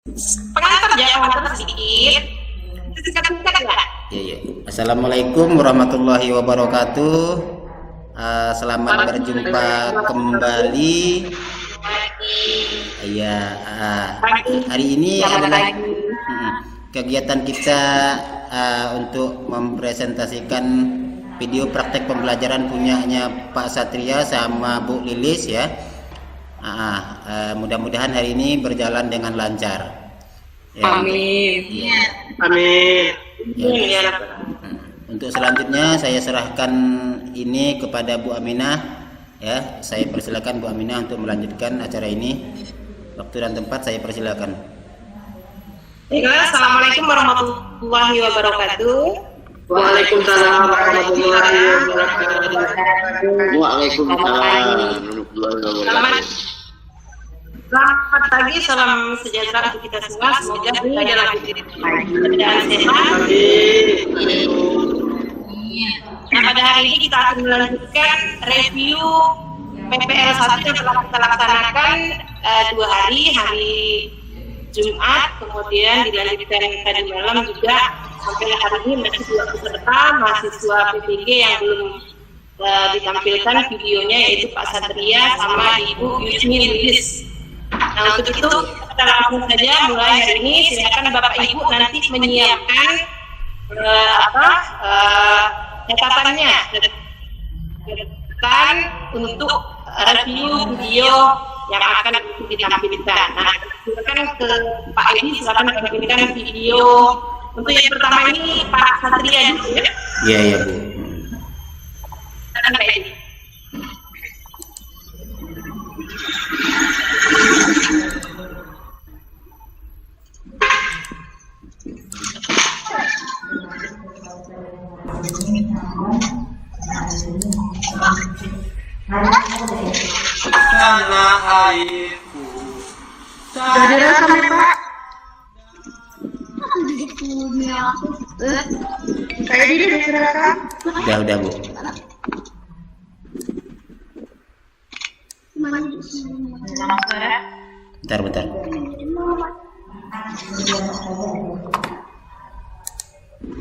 Pengantar ya, pengantar sedikit. Singkat-singkat ya. Ya. Assalamualaikum warahmatullahi wabarakatuh. Selamat berjumpa kembali. Ya, hari ini adalah kegiatan kita untuk mempresentasikan video praktek pembelajaran punyanya Pak Satria sama Bu Lilis ya. Mudah-mudahan hari ini berjalan dengan lancar. Ya, Amin. Ya. Amin. Ya, untuk selanjutnya saya serahkan ini kepada Bu Aminah. Ya, saya persilakan Bu Aminah untuk melanjutkan acara ini. Waktu dan tempat saya persilakan. Assalamualaikum warahmatullahi wabarakatuh. Waalaikumsalam warahmatullahi wabarakatuh. Waalaikumsalam warahmatullahi wabarakatuh. Selamat pagi, salam sejahtera untuk kita semua. Semoga kita dalam keadaan sehat. Nah, pada hari ini kita akan melanjutkan review PPL 1 yang telah kita laksanakan 2 hari Jumat, kemudian dilanjutkan tadi malam juga sampai hari ini masih 2 peserta mahasiswa PPG yang belum ditampilkan videonya, yaitu Pak Satria sama Ibu Yusmi Lilis. Nah, untuk itu kita langsung saja mulai hari ini. Silakan Bapak Ibu nanti menyiapkan catatannya untuk review video yang akan ditampilkan. Nah, silakan ke Pak Edi, silakan tampilkan video. Untuk yang pertama ini Pak Satria dulu ya. Iya Bu. Silakan Pak Edi. Tanah airku. Sudah sampai Pak. Kayak gini udah silakan. Udah Bu. Bentar.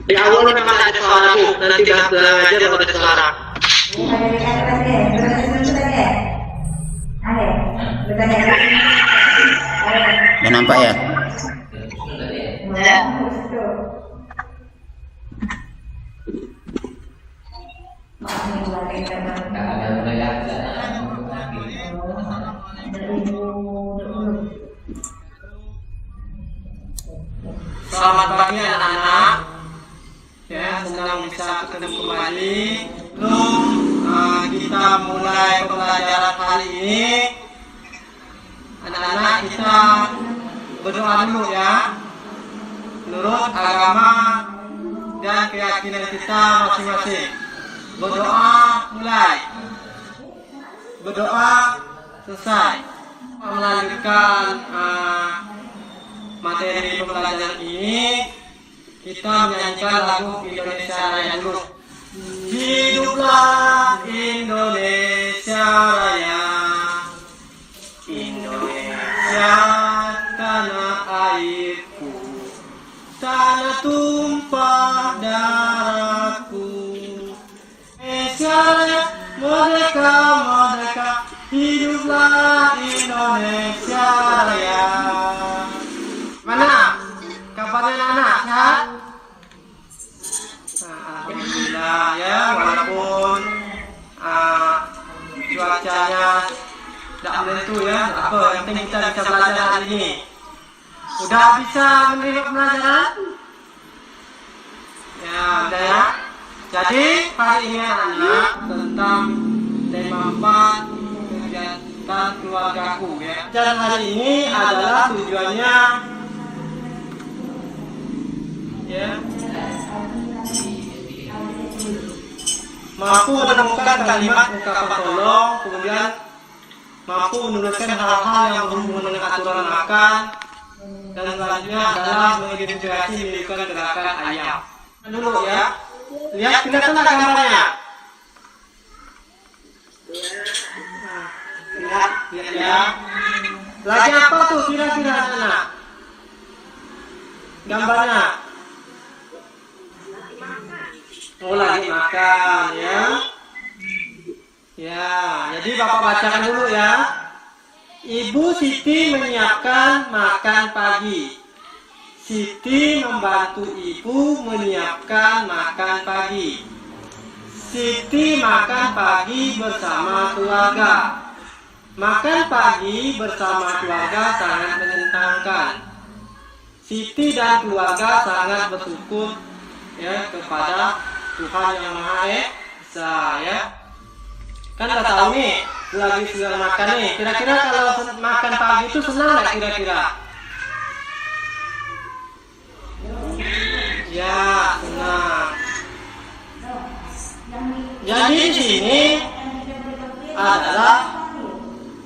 Di awal memang ada suara Bu, nanti belajar kalau ada suara. Udah nampak ya? Selamat pagi anak-anak. Ya, senang bisa ketemu kembali. Kita mulai pembelajaran hari ini. Anak-anak kita berdoa dulu ya. Menurut agama dan keyakinan kita masing-masing. Berdoa mulai. Berdoa selesai. Melanjutkan materi pembelajaran ini, kita menyanyikan lagu Indonesia Raya dulu. Hiduplah Indonesia Raya, Indonesia tanah airku, tanah tumpah darahku. Indonesia Raya, merdeka, merdeka, hiduplah Indonesia Raya. Mana? Kabarnya anak-anak sehat? Alhamdulillah ya, walaupun cuacanya tidak menentu ya, apa yang penting kita bisa belajar hari ini. Udah bisa menerima pembelajaran? Ya, udah ya. Jadi hari ini anak-anak tentang tema 4 kegiatan keluargaku ya. Dan hari ini adalah tujuannya ya, mampu menemukan kalimat ungkapan tolong, kemudian mampu menuliskan hal-hal yang berhubungan dengan aturan makan, dan selanjutnya adalah mengidentifikasi melakukan gerakan ayam. Dulu ya, lihat kelihatan gambarnya. Lihat ya. Lagi apa tuh kira-kira anak? gambarnya? Oh, lagi makan ya. Ya, jadi Bapak bacakan dulu ya. Ibu Siti menyiapkan makan pagi. Siti membantu ibu menyiapkan makan pagi. Siti makan pagi bersama keluarga. Makan pagi bersama keluarga sangat menyenangkan. Siti dan keluarga sangat bersyukur ya kepada Tuhan Yang Maha Esa ya. Kan udah tahu nih, lagi sedang makan nih. Kira-kira kalau makan pagi itu senang nggak kira-kira? Ya, senang. Jadi di sini adalah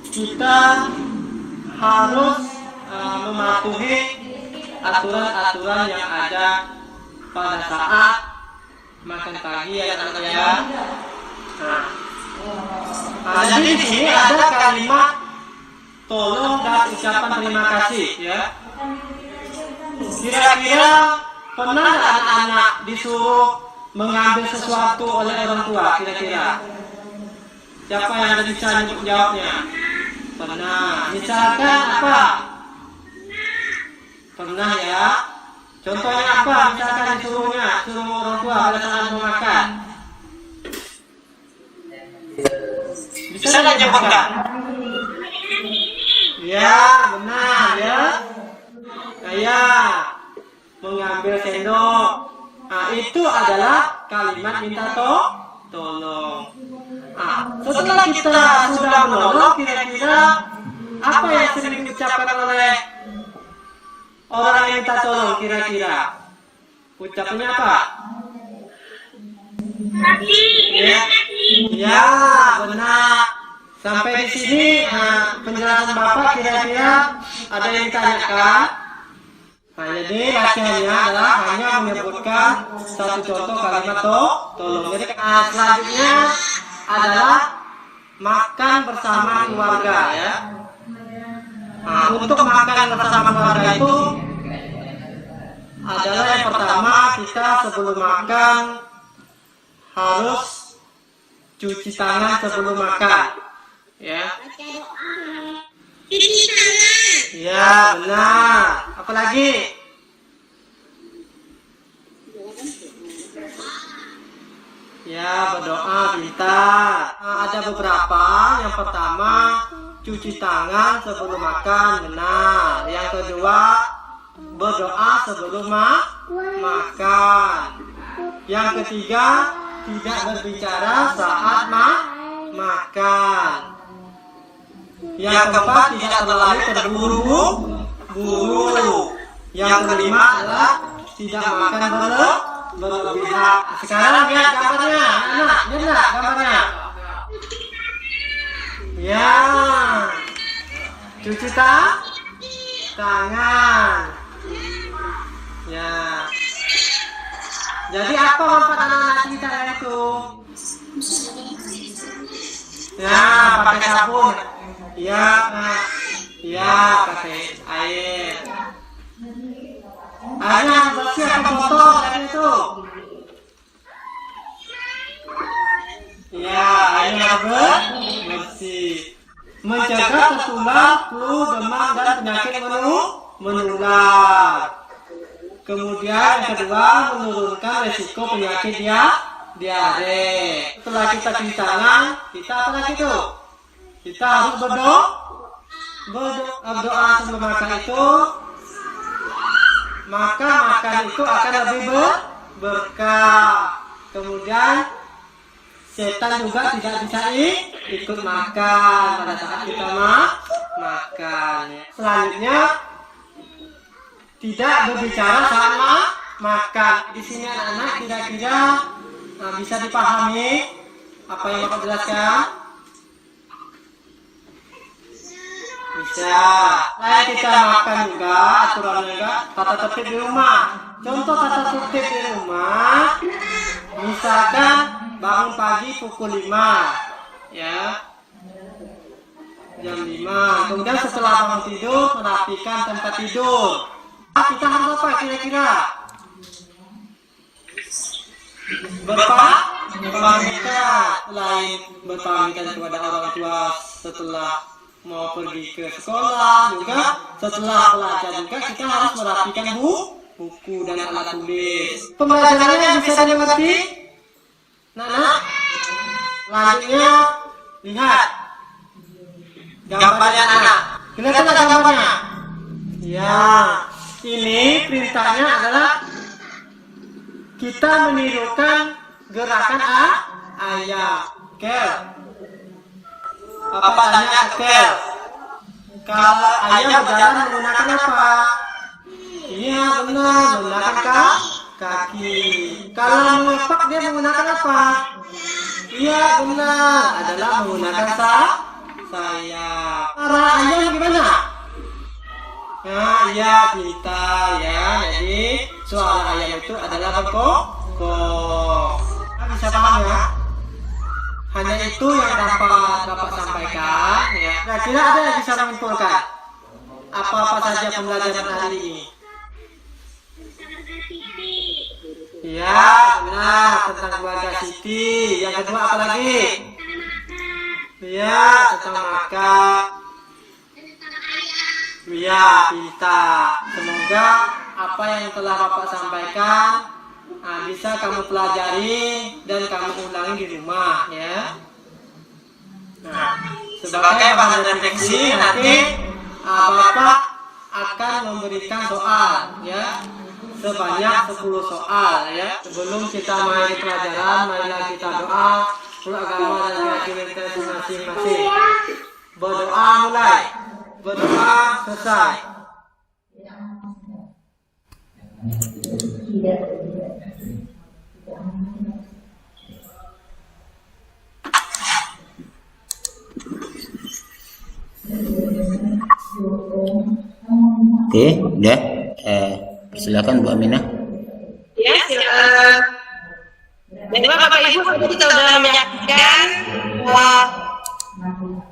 kita harus mematuhi aturan-aturan yang ada pada saat makan pagi ya anak-anak ya. Nah, jadi di sini ada kalimat tolong dan ucapan terima kasih ya. Kira-kira pernah nggak anak-anak disuruh mengambil sesuatu oleh orang tua kira-kira? Siapa yang ada bisa jawabnya? Pernah. Misalkan apa? Pernah ya. Contohnya apa? Misalkan suruh orang tua pada saat mau makan. Bisa nggak jawabkan? Ya, benar ya. Kayak mengambil sendok. Nah, itu adalah kalimat minta tolong. Nah, setelah kita sudah menolong, kira-kira apa yang sering diucapkan oleh orang yang minta tolong kira-kira? Ucapannya apa? Ya, benar. Sampai di sini penjelasan Bapak kira-kira ada yang ditanyakan? Nah, jadi rahasianya adalah hanya menyebutkan satu contoh kalimat tolong. Jadi selanjutnya adalah makan bersama keluarga ya. Nah, untuk makan bersama keluarga itu adalah yang pertama, kita sebelum makan harus cuci tangan sebelum makan ya. Ya, benar. Apalagi? Ya, berdoa minta. Ada beberapa. Yang pertama, cuci tangan sebelum makan, benar. Yang kedua, berdoa sebelum makan. Yang ketiga, tidak berbicara saat makan. Yang keempat, tidak terlalu terburu-buru. Yang kelima adalah tidak makan berlebihan. Sekarang lihat gambarnya, anak, lihat gambarnya. Ya, cuci tangan. Ya. Jadi apa manfaat anak-anak cuci tangan itu? Ya, pakai sabun. Ya, pakai air. Airnya bersih atau kotor dari itu? Ya, airnya bersih. Mencegah tertular flu, demam dan penyakit menular. Kemudian yang kedua, menurunkan resiko penyakit diare. Setelah kita cuci tangan, kita apa lagi itu? Kita harus berdoa sebelum makan itu. Maka makan itu akan lebih berkah. Kemudian setan juga tidak bisa ikut makan pada saat kita makan. Selanjutnya, tidak berbicara saat makan. Di sini anak-anak kira-kira bisa dipahami apa yang Bapak jelaskan? Bisa. Selain kita makan juga, aturan juga tata tertib di rumah. Contoh tata tertib di rumah, misalkan bangun pagi pukul 5, ya, jam 5. Kemudian setelah bangun tidur, merapikan tempat tidur. kita harus apa kira-kira? Berpamitan, lain berpamitan kepada orang tua setelah mau pergi ke sekolah, juga setelah belajar juga kita harus merapikan buku dan alat tulis. Pembelajarannya bisa dimengerti? Nah, selanjutnya lihat gambarnya anak. Kelihatan gambarnya? Ya, ini perintahnya adalah kita menirukan gerakan ayam. Kel. Apa tanya Kel? Kalau ayam berjalan menggunakan apa? Iya benar, menggunakan kaki. Kalau mengepak dia menggunakan apa? Iya benar, adalah menggunakan sayap. Cara ayam gimana? Nah, iya pintar ya. Jadi suara ayam itu adalah berkok. Bisa paham ya? Hanya itu yang dapat sampaikan ya. Kira-kira ada yang bisa menyimpulkan apa-apa saja pembelajaran hari ini? Ya, benar, tentang keluarga Siti. Yang kedua apa lagi? Ya, tentang makan. Ya, pintar. Semoga apa yang telah Bapak sampaikan bisa kamu pelajari dan kamu ulangi di rumah ya. Nah, sebagai bahan refleksi nanti Bapak akan memberikan soal ya, sebanyak 10 soal ya. Sebelum kita mulai pelajaran, marilah kita doa menurut agama dan keyakinan kita masing-masing. Berdoa mulai, berdoa selesai. Oke, udah. Silakan Bu Aminah. Ya, memang Bapak Ibu kita sudah menyaksikan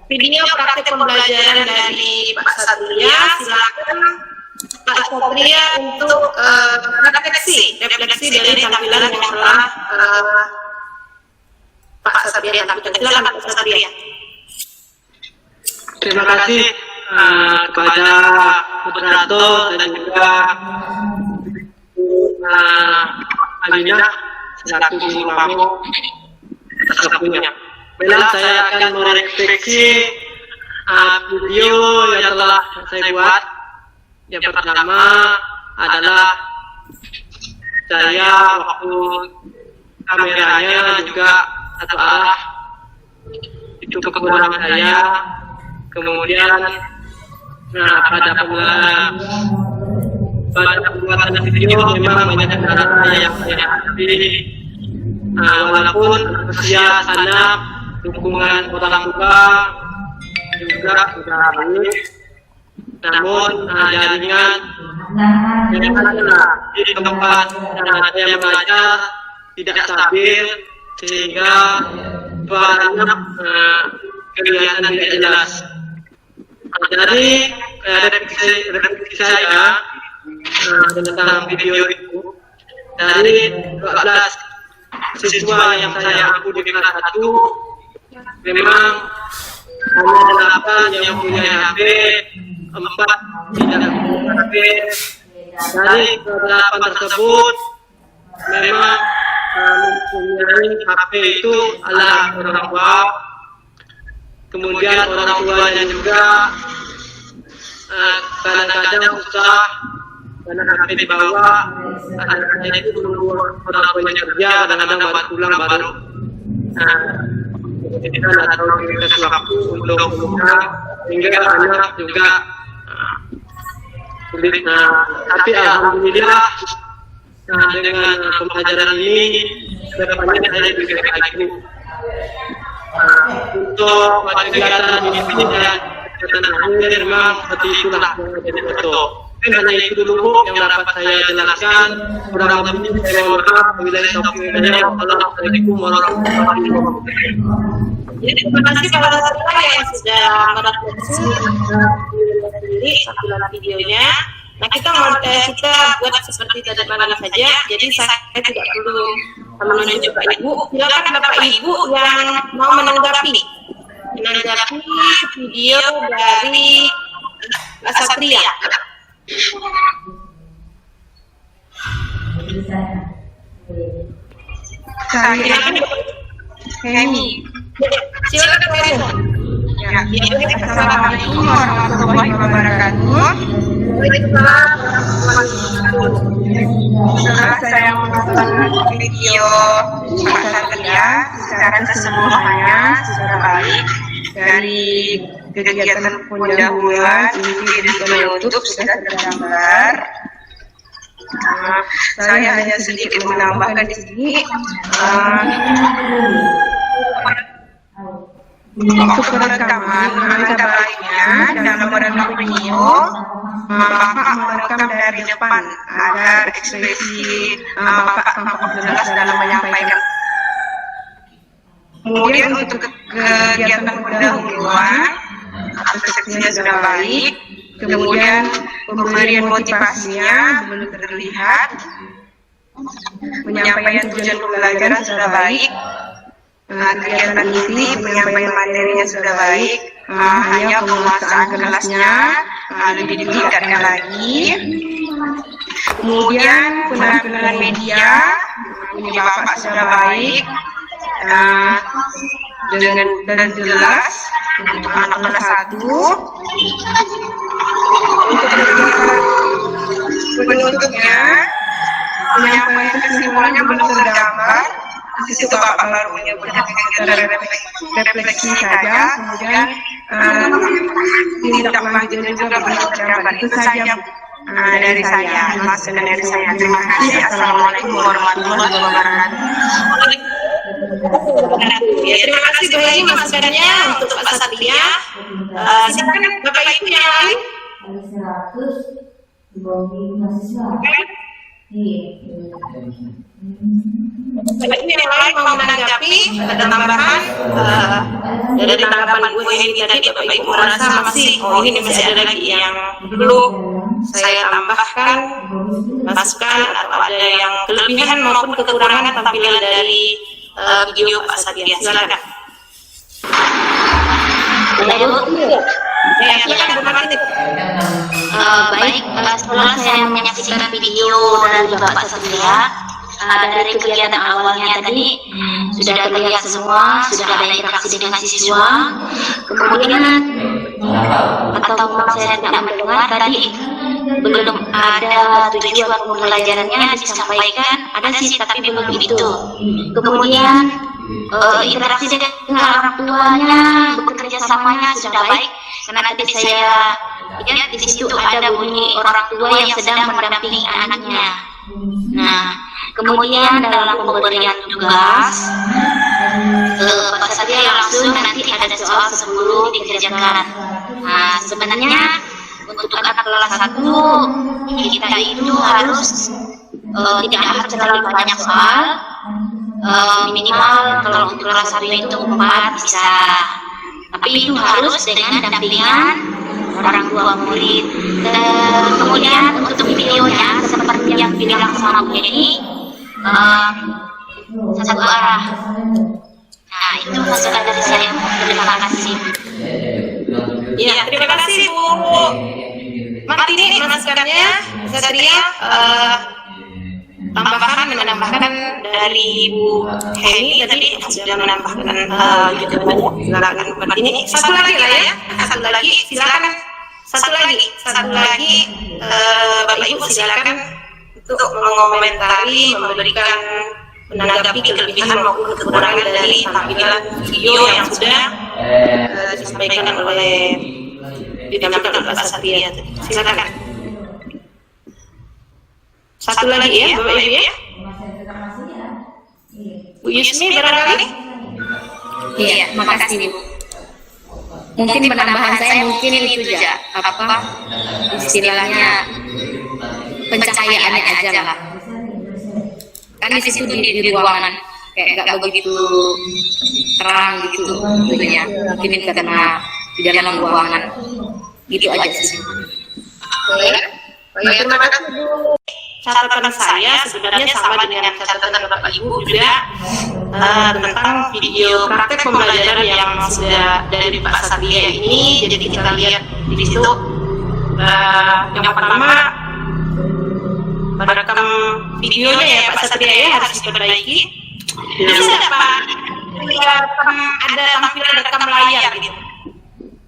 video praktek pembelajaran dari Pak Satria. Silakan Pak Satria untuk refleksi dari tampilan yang telah Pak Satria tampilkan. Silakan Pak Satria. Terima kasih kepada moderator dan juga Aminah selaku guru kamu atas waktunya. Baiklah, saya akan merefleksi video yang telah saya buat. Yang pertama adalah saya waktu kameranya juga satu arah, itu kekurangan saya. Kemudian pada pembuatan video memang banyak kendala yang saya hadapi, walaupun usia sanap, dukungan orang tua juga sudah baik, namun jaringan yang ada di tempat saya belajar tidak stabil sehingga suaranya kelihatan tidak jelas. Dari refleksi saya tentang video itu, dari 12 siswa yang saya ampu di kelas 1, memang hanya 8 yang punya HP, 4 tidak punya HP. Dari 8 tersebut memang mempunyai HP itu adalah orang tua. Kemudian orang tuanya juga kadang-kadang susah karena HP dibawa, anak-anaknya itu menunggu orang tuanya kerja, kadang-kadang baru pulang baru kita atau dikasih waktu untuk buka, hingga anak juga sulit. Tapi alhamdulillah dengan pembelajaran ini kedepannya saya juga lagi untuk kegiatan ini dan kegiatan akhir memang seperti itulah yang jadi betul. Hanya itu dulu yang dapat saya jelaskan. Kurang lebih saya mohon maaf apabila saya Assalamualaikum warahmatullahi wabarakatuh. Jadi terima kasih kepada semua yang sudah merefleksi sendiri tampilan videonya. Nah kita buat seperti tadi malam saja. Jadi saya tidak perlu menunjuk Pak Ibu. Silakan Bapak Ibu yang mau menanggapi video dari Pak Satria. Hemi. Silakan Pak Ibu. Ya. Assalamualaikum warahmatullahi wabarakatuh. Setelah saya menonton video Pak Satria secara keseluruhannya sudah baik, dari kegiatan pendahuluan di YouTube sudah tergambar. Saya hanya sedikit menambahkan di sini. Untuk perekaman angka baiknya dalam merekam video, Bapak merekam dari depan agar ekspresi Bapak tampak jelas dalam menyampaikan. Kemudian untuk kegiatan pendahuluan, seksinya sudah baik. Kemudian pemberian motivasinya belum terlihat. Penyampaian tujuan pembelajaran sudah baik. Kegiatan inti penyampaian materinya sudah baik, hanya penguasaan kelasnya lebih ditingkatkan lagi. Kemudian penampilan media ini Bapak sudah baik, dengan dan jelas untuk anak kelas 1. Untuk penutupnya, penyampaian kesimpulannya belum tergambar. Di situ Bapak baru menyebutkan refleksi saja, kemudian tindak lanjutnya juga belum tergambar. Itu saja dari saya, masukan dari saya. Terima kasih. Assalamualaikum warahmatullahi wabarakatuh. Ya, terima kasih banyak masukannya untuk Pak Satria. Silakan Bapak Ibu yang lain. Bapak Ibu yang lain mau menanggapi, ada tambahan dari tanggapan Bu Heni tadi. Bapak Ibu merasa ini masih ada lagi yang perlu saya tambahkan, masukan atau ada yang kelebihan maupun kekurangan tampilan dari video Pak Satria. Silakan. Ya, silakan Bu Martin. Baik, setelah saya menyaksikan video dari Bapak Satria, dari kegiatan awalnya tadi sudah terlihat semua, sudah ada interaksi dengan siswa. Kemudian atau saya tidak mendengar tadi belum ada tujuan pembelajarannya disampaikan, ada sih tapi belum itu. Kemudian interaksi dengan orang tuanya, bekerja samanya sudah baik, karena tadi saya lihat di situ ada bunyi orang tua yang sedang mendampingi anaknya. Nah, kemudian dalam pemberian tugas, Pak Satria langsung nanti ada soal sebelum dikerjakan. Nah, sebenarnya untuk anak kelas 1 kita itu harus tidak harus terlalu banyak soal, minimal kalau untuk kelas 1 itu 4 bisa, tapi itu harus dengan dampingan orang tua murid. Kemudian untuk videonya seperti yang bilang sama Bu ini, satu arah. Nah, itu masukan dari saya. Terima kasih. Ya, terima kasih Bu Martini masukannya. Satria, menambahkan dari Bu Heni tadi sudah menambahkan juga banyak. Silakan Bu Martini. Satu lagi lah ya. Satu lagi Bapak Ibu silakan untuk mengomentari, memberikan menanggapi kelebihan maupun kekurangan dari tampilan video yang sudah disampaikan oleh didampingi oleh Pak Satria. Silakan. Satu lagi ya, Bapak Ibu ya. Bu Yusmi barangkali? Iya, makasih Bu. Mungkin penambahan saya mungkin itu aja, istilahnya pencahayaannya aja lah. Kan di situ di ruangan kayak nggak begitu terang gitu ya, mungkin karena di dalam ruangan gitu aja sih. Baik, Baik, terima kasih Bu. Catatan saya sebenarnya sama dengan catatan Bapak Ibu juga tentang video praktek pembelajaran yang sudah dari Pak Satria ini. Jadi kita lihat di situ yang pertama merekam videonya ya Pak Satria ya, harus diperbaiki. Bisa nggak Pak? Ada tampilan rekam layar gitu.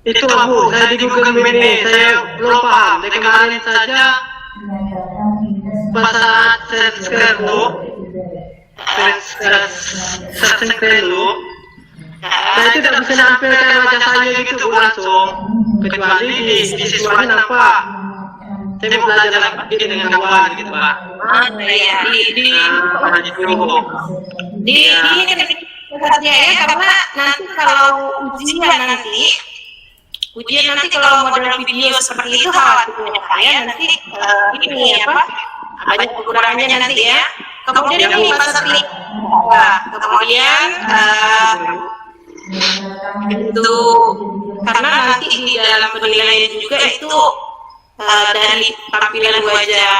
Itu Bu, saya di Google Meet ini, saya belum paham. Dari kemarin saja pas saat share tuh, share dulu, saya tidak bisa nampilkan wajah saya gitu Bu langsung, kecuali di siswanya nampak. Saya mau belajar ini dengan kawan gitu Pak. Iya, di ini kan ya, karena nanti kalau ujian nanti kalau model video seperti itu khawatirnya saya nanti ini apa banyak kekurangannya nanti ya. Kemudian ini Pak Satria, kemudian itu karena nanti di dalam penilaian juga itu dari tampilan wajah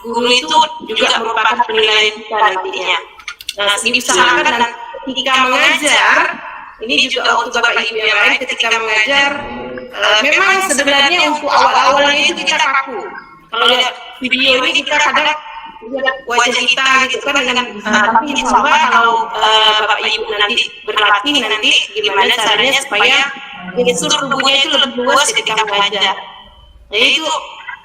guru itu juga merupakan penilaian kita nantinya. Nah, diusahakan dan ketika mengajar, ini juga untuk Bapak Ibu yang lain ketika mengajar, memang sebenarnya untuk awal-awalnya itu kita kaku. Kalau lihat video ini kita kadang lihat wajah kita gitu kan dengan tapi insya Allah kalau Bapak Ibu nanti berlatih nanti gimana caranya supaya gestur tubuhnya itu lebih luas ketika mengajar. Jadi itu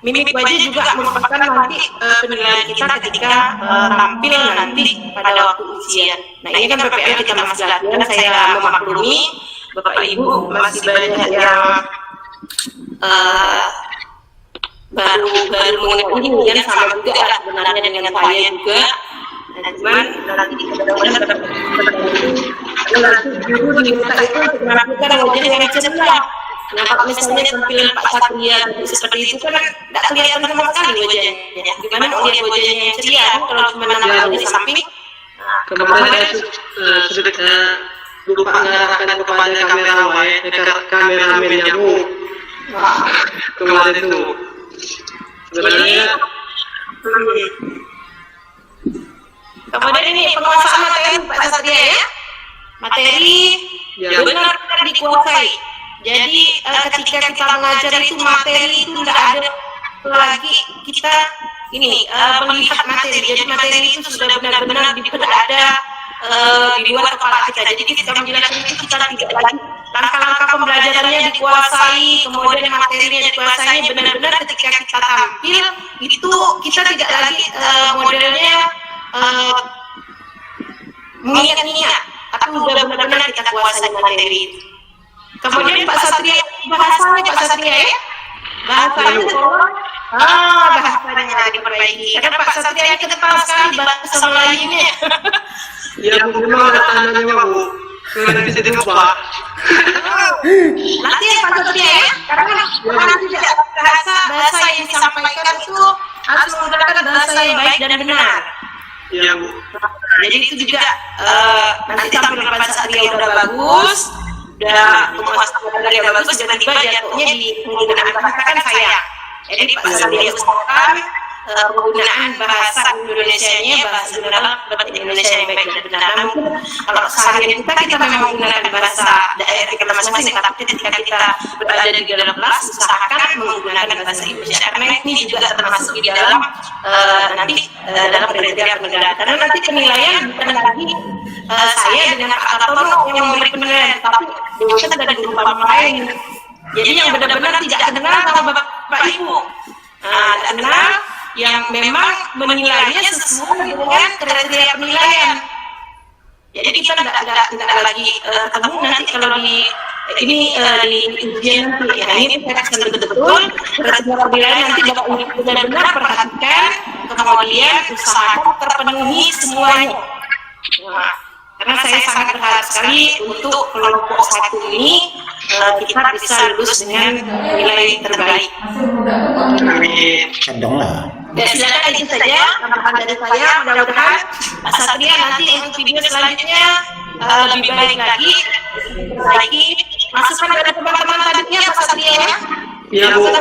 mimik wajah juga merupakan nanti penilaian kita ketika tampil nanti pada waktu ujian. Nah ini kan PPL kita masih latihan, saya memaklumi Bapak Ibu masih banyak yang baru mengenal ini kan sama juga sebenarnya dengan saya juga. Nah, cuman nanti kita mudah-mudahan nanti guru diminta itu untuk melakukan wajah yang ceria. Nah kalau misalnya tampilan Pak Satria seperti itu kan tidak kelihatan sama sekali wajahnya. Gimana mau lihat wajahnya yang ceria kalau cuma nampak di samping. Kemarin saya sudah lupa mengarahkan kepada kameramen yang kemarin itu. Sebenarnya kemudian ini penguasaan materi Pak Satria ya. Materi benar-benar dikuasai. Jadi ketika kita mengajar itu materi itu tidak ada lagi kita ini melihat materi. Jadi materi itu sudah benar-benar ada di luar kepala kita. Jadi kita menjelaskan itu kita tidak lagi langkah-langkah pembelajarannya dikuasai, kemudian materinya dikuasai. Benar-benar ketika kita tampil itu kita tidak lagi modelnya mengingat-ingat, tapi sudah benar-benar kita kuasai materi itu. Kemudian Pak Satria, bahasanya Pak Satria ya, bahasanya bahasanya diperbaiki. Karena Pak Satria kental sekali bahasa Melayunya. ya Bu, memang ada tandanya Bu. Nanti bisa dicoba. Nanti ya Pak Satria ya, karena nanti tidak bahasa yang disampaikan itu harus menggunakan bahasa yang baik dan benar. Iya Bu. Jadi itu juga nanti tampilan Pak Satria udah bagus. Udah penguasaan yang bagus, jangan tiba jatuhnya di penggunaan bahasa kan saya. Jadi Pak Satria usahakan penggunaan bahasa Indonesianya, bahasa Indonesia yang baik dan benar. Namun kalau seharian kita memang menggunakan bahasa daerah kita masing-masing, tapi ketika kita berada di dalam kelas usahakan menggunakan bahasa Indonesia. Karena ini juga termasuk di dalam nanti dalam kriteria penilaian. Karena nanti penilaian bukan lagi saya dengan Pak Kartono yang memberi penilaian, tapi dosen dan guru lain. Jadi yang benar-benar tidak kenal sama Bapak Ibu, kenal yang memang menilainya sesuai dengan kriteria penilaian. Jadi kita tidak lagi ketemu nanti kalau di ini di ujian nanti. Ya ini saya akan betul kriteria penilaian nanti Bapak Ibu benar-benar perhatikan, kemudian usahakan terpenuhi semuanya. Nah, karena saya sangat berharap sekali untuk kelompok satu ini kita bisa lulus dengan nilai terbaik. Amin. Sedang lah. Ya silakan itu saja tambahan dari saya. Mudah-mudahan Pak Satria nanti untuk video selanjutnya lebih baik lagi, perbaiki. Masukan dari teman-teman tadinya Pak Satria ya. Iya Bu.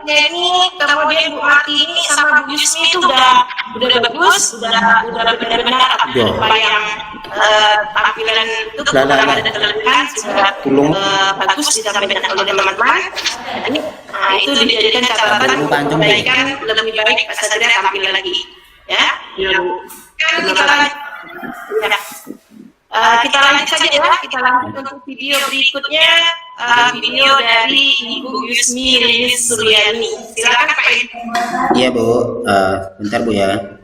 Jenny, kemudian Bu Martini sama Bu Yusmi itu udah bagus, udah benar-benar apa yang tampilan itu kurang ada kelebihan sudah bagus disampaikan oleh teman-teman. Nah, itu dijadikan catatan untuk perbaikan lebih baik Pak Satria tampil lagi, ya. Kita lanjut saja ya, kita lanjut untuk video berikutnya, video dari Ibu Yusmi Lilis Suryani. Silakan Pak Edi. Iya Bu, bentar Bu ya.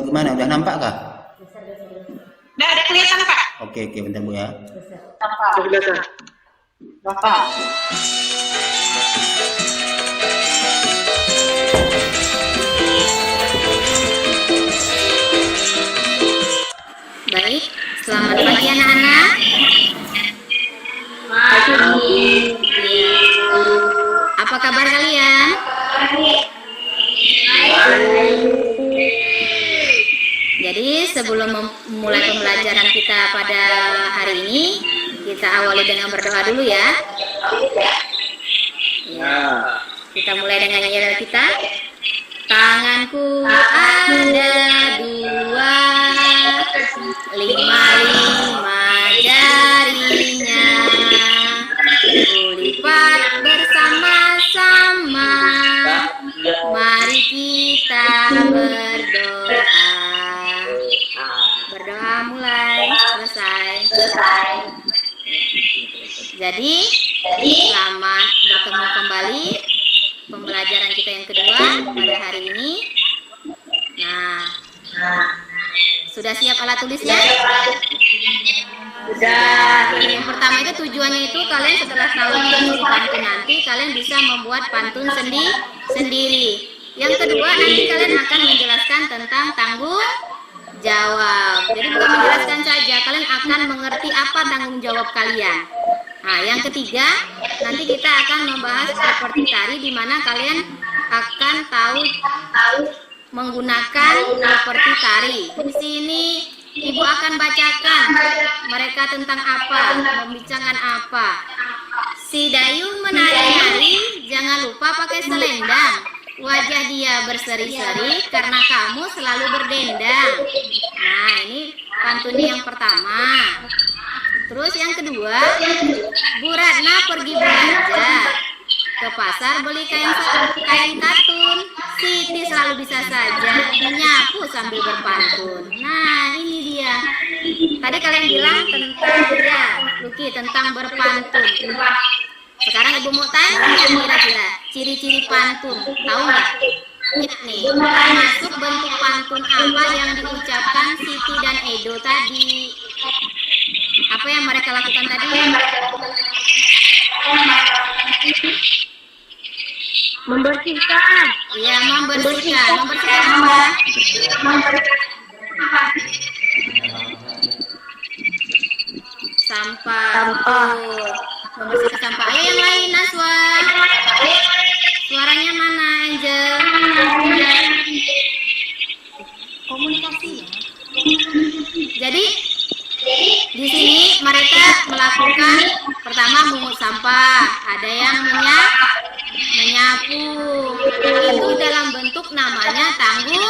Gimana, udah nampak kah? Udah ada kelihatan Pak? Oke, bentar Bu ya. Kelihatan. Bapak. Baik, selamat pagi anak-anak. Apa kabar kalian? Jadi sebelum memulai pembelajaran kita pada hari ini, kita awali dengan berdoa dulu ya. Kita mulai dengan yel kita. Tanganku ada dua, 5 jarinya, kulipat bersama-sama. Mari kita berdoa. Berdoa mulai, selesai. Jadi selamat bertemu kembali pembelajaran kita yang kedua pada hari ini. Nah, sudah siap alat tulisnya? Sudah. Yang pertama itu tujuannya itu kalian setelah tahu ciri pantun nanti kalian bisa membuat pantun sendiri. Yang kedua nanti kalian akan menjelaskan tentang tanggung jawab. Jadi bukan menjelaskan saja, kalian akan mengerti apa tanggung jawab kalian. Nah, yang ketiga nanti kita akan membahas seperti tari di mana kalian akan tahu menggunakan seperti tari. Di sini Ibu akan bacakan mereka tentang apa, membicarakan apa. Si Dayung menari-nari, jangan lupa pakai selendang. Wajah dia berseri-seri karena kamu selalu berdendang. Nah, ini pantun yang pertama. Terus yang kedua, Bu Ratna pergi belanja ke pasar beli kain katun. Siti selalu bisa saja menyapu sambil berpantun. Nah, ini dia. Tadi kalian bilang tentang ya, Luki tentang berpantun. Sekarang Ibu mau tanya kira-kira ciri-ciri pantun. Tahu nggak? Ini termasuk bentuk pantun apa yang diucapkan Siti dan Edo tadi? Apa yang mereka lakukan tadi? Membersihkan. Iya, membersihkan. Membersihkan apa? Sampah. Membersihkan sampah. Ayo yang lain, Naswa. Suaranya mana, Angel? Komunikasi ya. Jadi di sini mereka melakukan pertama mungut sampah, ada yang menyapu. Itu dalam bentuk namanya tanggung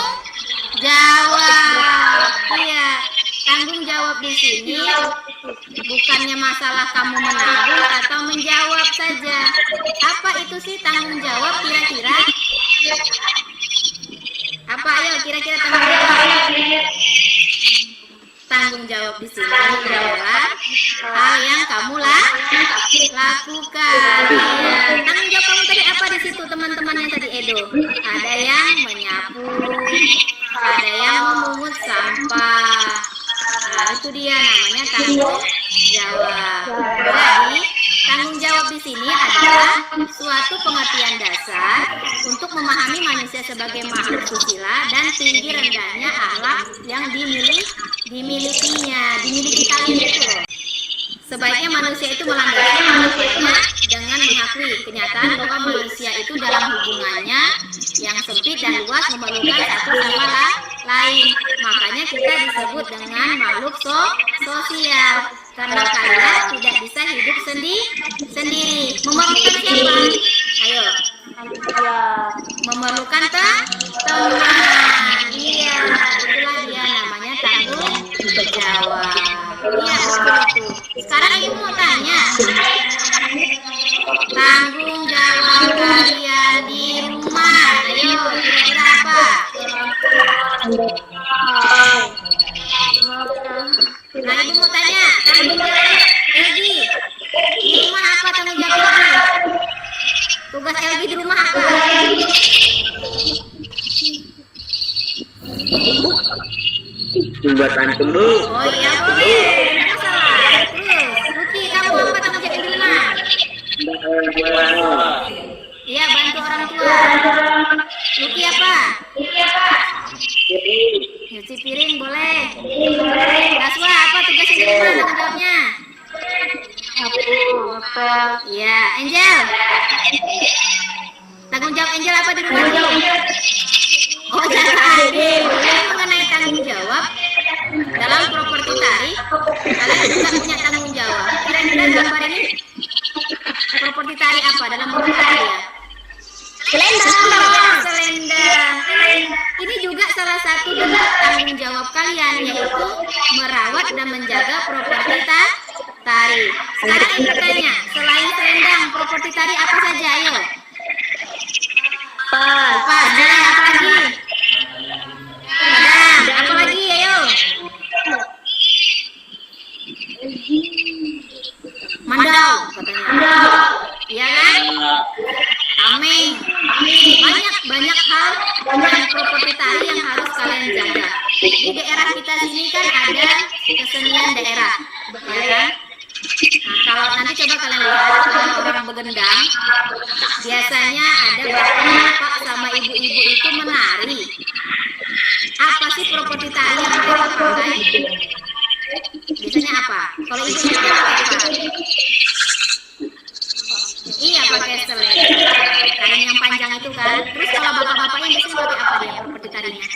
jawab. Iya, tanggung jawab di sini bukannya masalah kamu menanggung atau menjawab saja. Apa itu sih tanggung jawab kira-kira? Apa ayo kira-kira tanggung jawab? Tanggung jawab di sini adalah hal yang kamu lakukan. Ya. Tanggung jawab kamu tadi apa di situ teman-teman yang tadi Edo? Ada yang menyapu, ada yang memungut sampah. Nah, itu dia namanya tanggung jawab. Jadi Tanggung jawab di sini adalah suatu pengertian dasar untuk memahami manusia sebagai makhluk susila dan tinggi rendahnya akhlak yang dimiliki kalian itu loh. Sebaiknya manusia itu melandasi manusianya dengan mengakui kenyataan bahwa manusia itu dalam hubungannya yang sempit dan luas memerlukan satu sama lain. Makanya kita disebut dengan makhluk sosial. Karena kalian tidak bisa hidup sendiri. Memerlukan siapa? Ayo. Memerlukan teman. Iya, itulah dia namanya tanggung jawab. Iya, betul. Sekarang ibu mau tanya. Tanggung jawab kalian di rumah. Ayo, kira-kira apa? Nah, ibu mau tanya. Tanggung jawab Elgi. Di rumah apa tanggung jawab Elgi? Tugas Elgi di rumah apa? Buat antum Bu. Oh iya boleh, nggak masalah. Terus, Luki, kamu apa tanggung jawab di rumah? Iya, bantu orang tua. Luki apa? Nyuci piring boleh. Naswa apa tugasnya di rumah tanggung jawabnya? Iya, Angel. Tanggung jawab Angel apa di rumah ini? Oh, jaga adik. Boleh mengenai tanggung jawab dalam properti tari, kalian juga punya tanggung jawab. Kira-kira gambar ini properti tari apa dalam properti tari ya? Selendang. Ini juga salah satu bentuk tanggung jawab kalian, yaitu merawat dan menjaga properti tari. Sekarang ibu tanya, selain selendang, properti tari apa saja? Ayo. Pas. Dan apa lagi? Apa lagi? Ayo. Mandau katanya. Iya kan? Tameng. Banyak hal dan properti tari yang harus kalian jaga. Di daerah kita sini kan ada kesenian daerah, ya kan? Nah, kalau nanti coba kalian lihat orang begendang, biasanya ada bapak-bapak sama ibu-ibu itu menari. Apa sih properti tari yang mereka pakai? Biasanya apa? Kalau ibu-ibu pakai apa? Iya, pakai selendang, kain yang panjang itu kan. Terus kalau bapak-bapaknya biasanya pakai apa dia properti tarinya?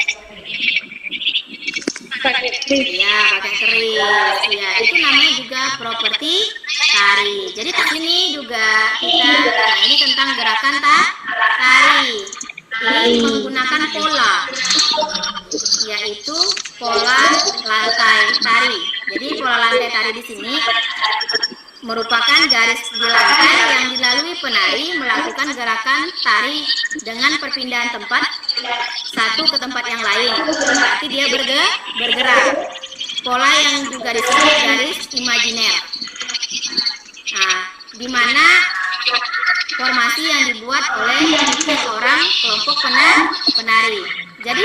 Iya, pakai keris. Iya, itu namanya juga properti tari. Jadi di sini juga kita, nah ini tentang gerakan tari. Ini menggunakan pola, yaitu pola lantai tari. Jadi pola lantai tari di sini merupakan garis di lantai yang dilalui penari melakukan gerakan tari dengan perpindahan tempat satu ke tempat yang lain. Berarti dia bergerak. Pola yang juga disebut garis imajiner. Nah, di mana formasi yang dibuat oleh seorang kelompok penari. Jadi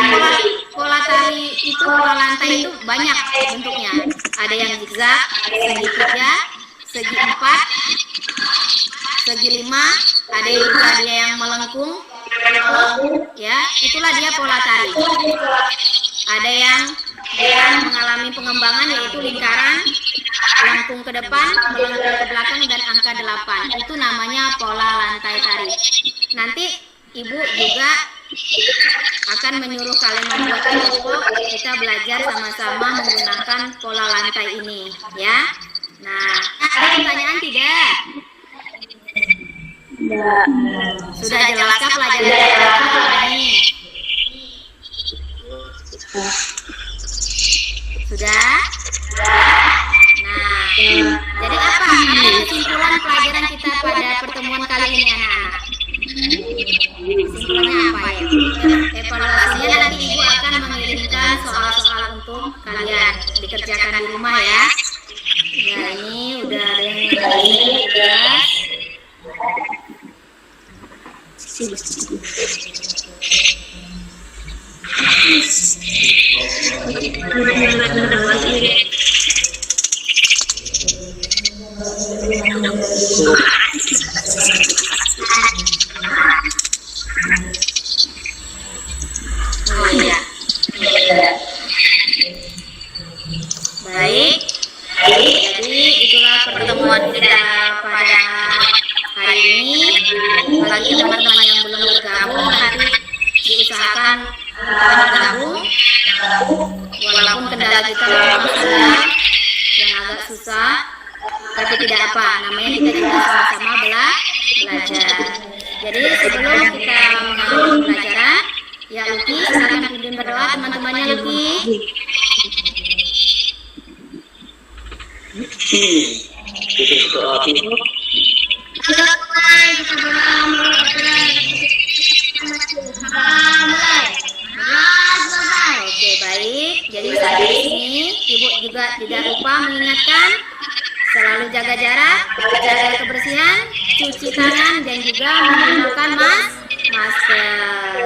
pola tari itu, pola lantai itu banyak bentuknya. Ada yang zigzag, segitiga, segi 4, segi 5, ada juga dia yang melengkung, ya itulah dia pola tari. Ada yang dia mengalami pengembangan, yaitu lingkaran, melengkung ke depan, melengkung ke belakang, dan angka 8. Itu namanya pola lantai tari. Nanti ibu juga akan menyuruh kalian membuat kelompok, kita belajar sama-sama menggunakan pola lantai ini, ya. Nah, ada pertanyaan tidak? Sudah jelaskah pelajaran ini? Sudah? Nah, jadi apa kesimpulan pelajaran kita pada pertemuan kali ini, anak-anak? Kesimpulannya apa ya? Evaluasinya nanti ibu akan mengirimkan soal-soal untuk kalian dikerjakan di rumah ya. Ya, ini udah ada yang Oh iya. Baik. Jadi itulah pertemuan kita pada hari ini. Bagi teman-teman yang belum bergabung, nanti diusahakan bergabung. Walaupun kendala kita memang sudah yang agak susah, tapi tidak apa. Namanya kita juga sama-sama belajar. Jadi sebelum kita mengakhiri pelajaran, ya Luki, silakan pimpin berdoa teman-temannya Luki. Oke, baik. Jadi saat ini Ibu juga tidak lupa mengingatkan selalu jaga jarak, jaga kebersihan, cuci tangan, dan juga menggunakan masker.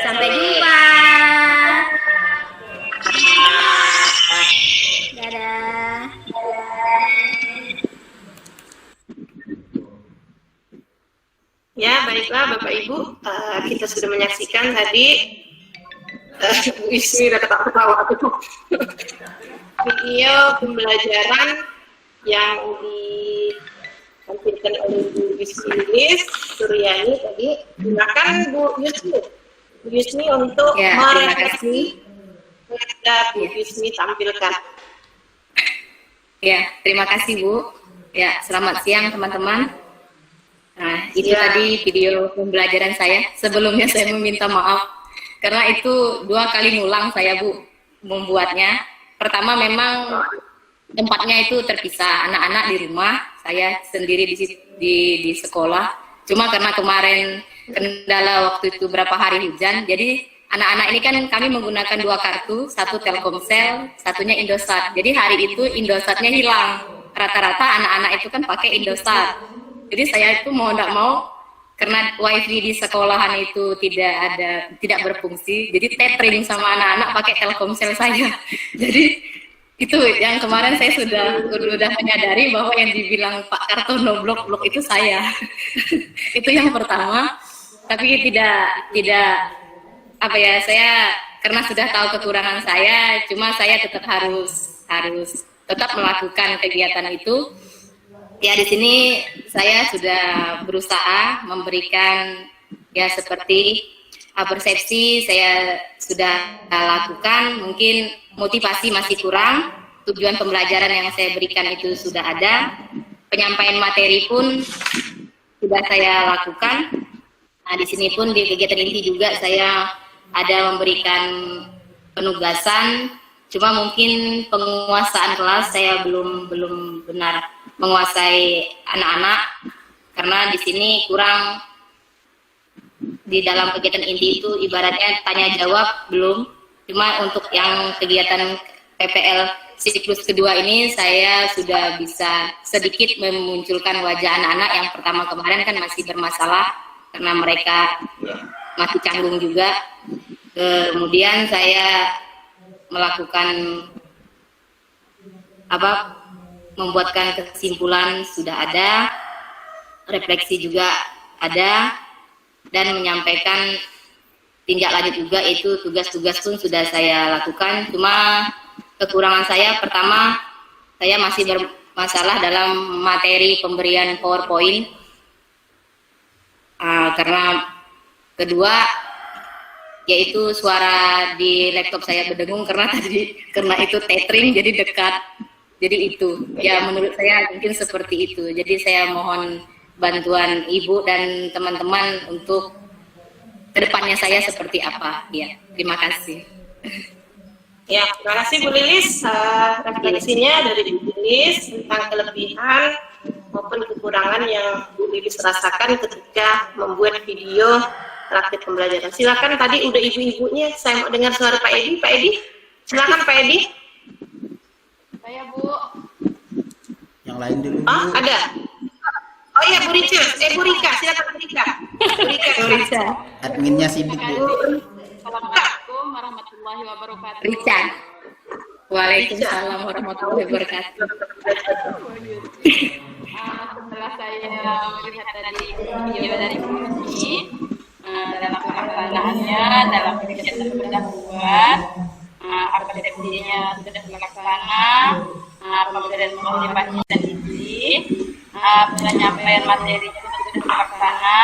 Sampai jumpa. Dadah. Ya, baiklah Bapak Ibu, kita sudah menyaksikan tadi Bu Ismi udah ketawa-ketawa video pembelajaran yang ditampilkan oleh Bu Ismi Suryani tadi. Silakan Bu Yusmi untuk merefleksi yang Bu Yusmi tampilkan. Ya, terima kasih Bu. Ya, selamat siang teman-teman. Nah, itu tadi video pembelajaran saya. Sebelumnya saya meminta maaf karena itu 2 kali ngulang saya Bu membuatnya. Pertama memang tempatnya itu terpisah, anak-anak di rumah, saya sendiri di sekolah. Cuma karena kemarin kendala waktu itu berapa hari hujan, jadi anak-anak ini kan kami menggunakan 2 kartu, satu Telkomsel, satunya Indosat. Jadi hari itu Indosatnya hilang. Rata-rata anak-anak itu kan pakai Indosat. Jadi saya itu mau tidak mau, karena wifi di sekolahan itu tidak berfungsi, jadi tethering sama anak-anak pakai Telkomsel saya. Jadi itu yang kemarin saya sudah menyadari bahwa yang dibilang Pak Kartono blok itu saya. Itu yang pertama. Tapi tidak apa ya, saya karena sudah tahu kekurangan saya, cuma saya tetap harus tetap melakukan kegiatan itu. Ya, di sini saya sudah berusaha memberikan ya seperti persepsi saya sudah lakukan, mungkin motivasi masih kurang, tujuan pembelajaran yang saya berikan itu sudah ada, penyampaian materi pun sudah saya lakukan. Nah, di sini pun di kegiatan inti juga saya ada memberikan penugasan, cuma mungkin penguasaan kelas saya belum benar menguasai anak-anak, karena di sini kurang di dalam kegiatan inti itu ibaratnya tanya jawab belum. Cuma untuk yang kegiatan PPL siklus kedua ini saya sudah bisa sedikit memunculkan wajah anak-anak yang pertama kemarin kan masih bermasalah karena mereka masih canggung juga. Kemudian saya melakukan membuatkan kesimpulan sudah ada, refleksi juga ada, dan menyampaikan tindak lanjut juga, itu tugas-tugas pun sudah saya lakukan. Cuma kekurangan saya pertama, saya masih bermasalah dalam materi pemberian PowerPoint, karena kedua yaitu suara di laptop saya berdengung karena itu tethering jadi dekat. Jadi itu, ya menurut saya mungkin seperti itu. Jadi saya mohon bantuan Ibu dan teman-teman untuk kedepannya saya seperti apa. Ya, terima kasih. Ya, terima kasih Bu Lilis. Refleksinya dari Bu Lilis tentang kelebihan maupun kekurangan yang Bu Lilis rasakan ketika membuat video praktik pembelajaran. Silakan, tadi udah ibu-ibunya, saya mau dengar suara Pak Edi. Pak Edi, silakan Pak Edi. Saya Bu. Yang lain dulu. Oh, ada. Oh iya, Bu Rika. Bu Rika, silakan Bu Rika. Bu Rika. Adminnya sibuk Bu. Assalamualaikum warahmatullahi wabarakatuh. Richard. Waalaikumsalam warahmatullahi wabarakatuh. Setelah saya melihat tadi video dari Bu Yusmi dalam pelaksanaannya dalam kegiatan pendahuluan, persepsinya sudah terlaksana, pemberian motivasi dan isi, penyampaian materinya sudah terlaksana,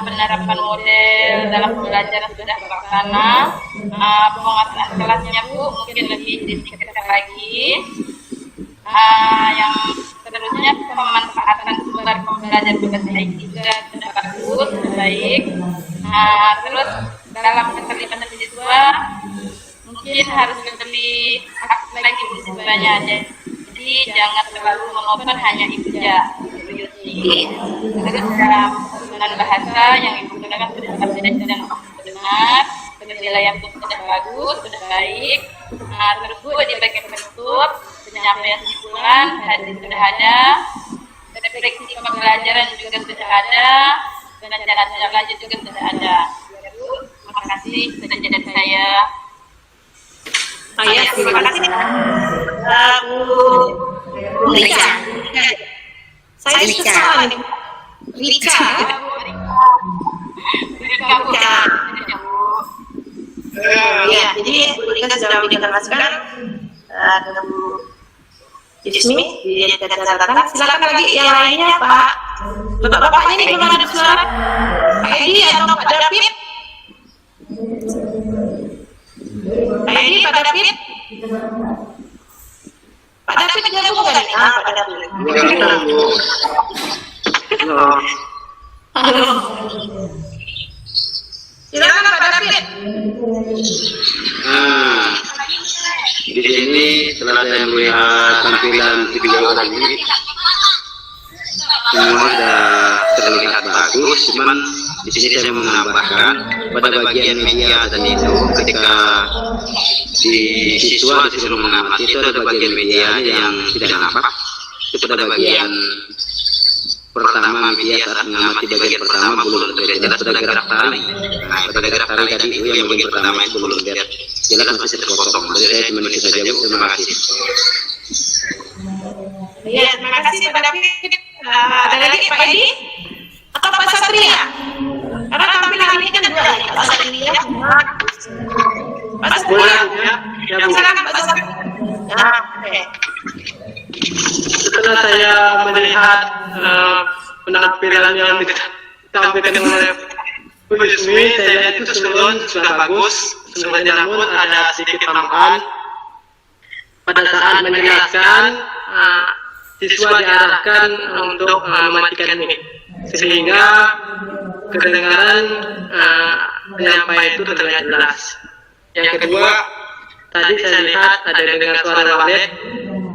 penerapan model dalam pembelajaran sudah terlaksana, penguasaan kelasnya Bu mungkin lebih ditingkatkan lagi. Yang seterusnya pemanfaatan sumber pembelajaran baik juga sudah bagus, sudah baik. Terus dalam keterlibatan siswa mungkin harus lebih aktif lagi siswanya aja. Jadi jangan terlalu monoton hanya Ibja. Terus dalam penggunaan bahasa yang Ibu gunakan sudah benar, penilaian pun sudah bagus, sudah baik. Terus Bu di bagian penutup penyampaian kesimpulan tadi sudah ada, refleksi pembelajaran juga sudah ada, dan cara lanjut juga sudah ada. Terima kasih sudah jadi saya. Ya, terima kasih Bu Rika. Saya kesal nih. Rika. Ya, jadi Bu Rika sudah menjelaskan Bu Yusmi di catatan. Silakan lagi yang lainnya Pak. Bapak-bapaknya ini belum ada suara. Pak Edi atau Pak David? Pak Edi, Pak David? Pak David gabung kan? Pak David. Halo. Silakan Pak David. Di sini setelah saya melihat tampilan video tadi, semua sudah terlihat bagus. Cuman di sini saya menambahkan pada bagian media tadi itu, ketika di siswa disuruh mengamati itu ada bagian media yang tidak nampak. Itu pada bagian pertama media saat mengamati bagian pertama belum terlihat jelas, sudah gerak tarik. Nah, pada gerak tarik tadi itu yang bagian pertama itu belum terlihat jelas, masih terpotong. Jadi saya cuma itu saja Bu, terima kasih. Ya, terima kasih Pak David. Ada lagi Pak Edi atau Pak Satria? Karena tampilan ini kan dua ya, Pak Satria. Pak Satria. Silakan Pak Satria. Nah, oke. Setelah saya melihat penampilan yang ditampilkan oleh Bu Yusmi, saya lihat itu sudah bagus. Sebenarnya namun ada sedikit tambahan pada saat menjelaskan, siswa diarahkan untuk mematikan mic sehingga kedengaran penyampaian itu terlihat jelas. Yang kedua, tadi saya lihat ada dengar suara walet,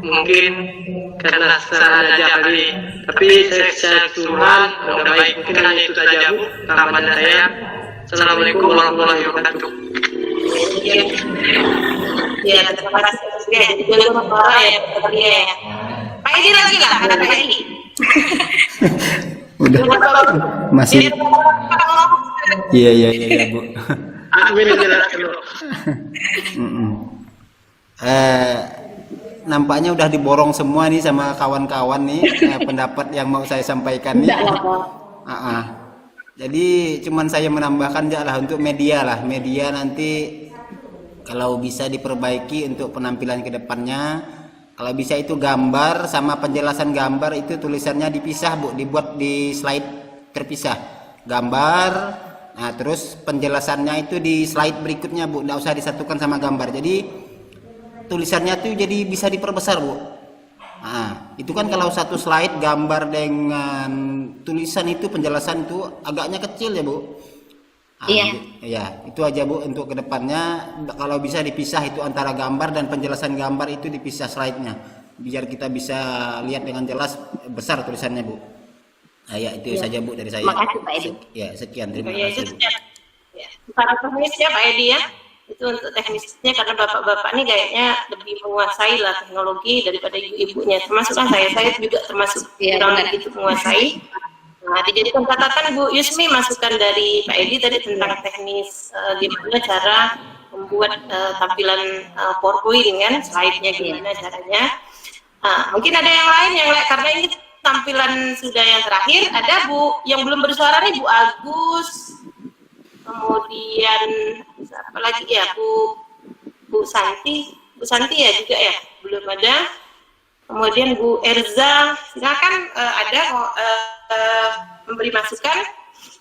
mungkin karena sengaja kali, tapi saya keseluruhan udah baik. Mungkin hanya itu saja Bu tambahan saya. Assalamualaikum warahmatullahi wabarakatuh. Ya, terima kasih. Ya, jadi dulu suara ya, Satria ya. Pak Edi lagi lah, ada Pak Edi. Udah masih. Iya Bu. Amin jelaskan. Nampaknya udah diborong semua nih sama kawan-kawan nih pendapat yang mau saya sampaikan nih. Jadi cuman saya menambahkan aja lah untuk media lah. Media nanti kalau bisa diperbaiki untuk penampilan ke depannya. Kalau bisa itu gambar sama penjelasan gambar itu tulisannya dipisah Bu, dibuat di slide terpisah. Gambar, nah terus penjelasannya itu di slide berikutnya Bu, nggak usah disatukan sama gambar. Jadi tulisannya tuh jadi bisa diperbesar Bu. Nah, itu kan kalau satu slide gambar dengan tulisan itu penjelasan itu agaknya kecil ya Bu. Nah, Iya. Ya, itu aja Bu untuk kedepannya. Kalau bisa dipisah itu antara gambar dan penjelasan gambar itu dipisah slide-nya, biar kita bisa lihat dengan jelas besar tulisannya Bu. Nah, ya itu saja Bu dari saya. Terima kasih Pak Edi. Ya sekian, terima Ya, kasih itu Bu. ya. Para teknisnya Pak Edi ya. Itu untuk teknisnya karena bapak-bapak ini kayaknya lebih menguasai lah teknologi daripada ibu-ibunya. Termasuklah saya juga termasuk kurang begitu menguasai. Nah, dijadikan catatan Bu Yusmi masukan dari Pak Edi tadi tentang teknis gimana cara membuat tampilan PowerPoint dengan slide-nya gimana caranya. Mungkin ada yang lain karena ini tampilan sudah yang terakhir ada Bu yang belum bersuara nih, Bu Agus. Kemudian apa lagi ya, Bu Santi ya juga ya, belum ada. Kemudian Bu Erza, silakan ada memberi masukan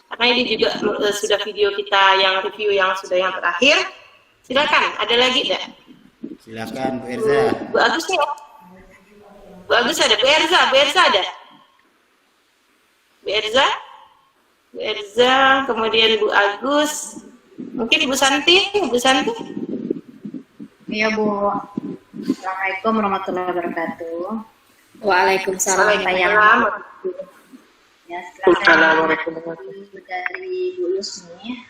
karena ini juga sudah video kita yang review yang sudah yang terakhir. Silakan, ada lagi enggak? Silakan Bu Erza. Bu Agus nih. Bu Agus ada, Bu Erza ada. Bu Erza, kemudian Bu Agus, mungkin Bu Santi. Iya Bu. Assalamualaikum warahmatullahi wabarakatuh. Waalaikumsalam. Ya, setelah dari Bu Yusmi,